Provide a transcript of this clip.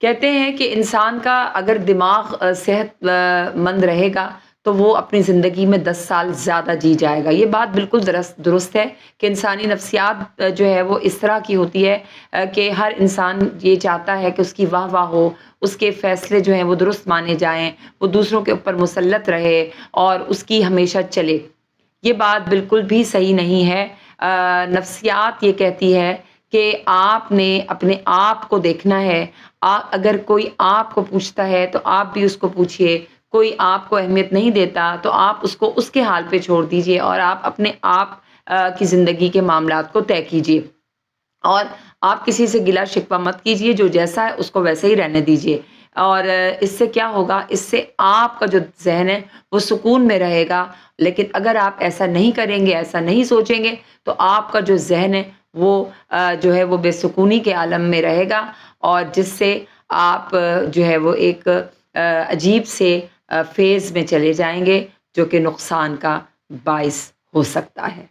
کہتے ہیں کہ انسان کا اگر دماغ صحت مند رہے گا تو وہ اپنی زندگی میں 10 سال زیادہ جی جائے گا۔ یہ بات بالکل درست ہے کہ انسانی نفسیات جو ہے وہ اس طرح کی ہوتی ہے کہ ہر انسان یہ چاہتا ہے کہ اس کی واہ واہ ہو، اس کے فیصلے جو ہیں وہ درست مانے جائیں، وہ دوسروں کے اوپر مسلط رہے اور اس کی ہمیشہ چلے۔ یہ بات بالکل بھی صحیح نہیں ہے۔ نفسیات یہ کہتی ہے کہ آپ نے اپنے آپ کو دیکھنا ہے۔ اگر کوئی آپ کو پوچھتا ہے تو آپ بھی اس کو پوچھئے، کوئی آپ کو اہمیت نہیں دیتا تو آپ اس کو اس کے حال پہ چھوڑ دیجئے اور آپ اپنے آپ کی زندگی کے معاملات کو طے کیجئے، اور آپ کسی سے گلہ شکوہ مت کیجئے، جو جیسا ہے اس کو ویسے ہی رہنے دیجئے۔ اور اس سے کیا ہوگا، اس سے آپ کا جو ذہن ہے وہ سکون میں رہے گا۔ لیکن اگر آپ ایسا نہیں کریں گے، ایسا نہیں سوچیں گے، تو آپ کا جو ذہن ہے وہ جو ہے وہ بے سکونی کے عالم میں رہے گا، اور جس سے آپ جو ہے وہ ایک عجیب سے فیز میں چلے جائیں گے جو کہ نقصان کا باعث ہو سکتا ہے۔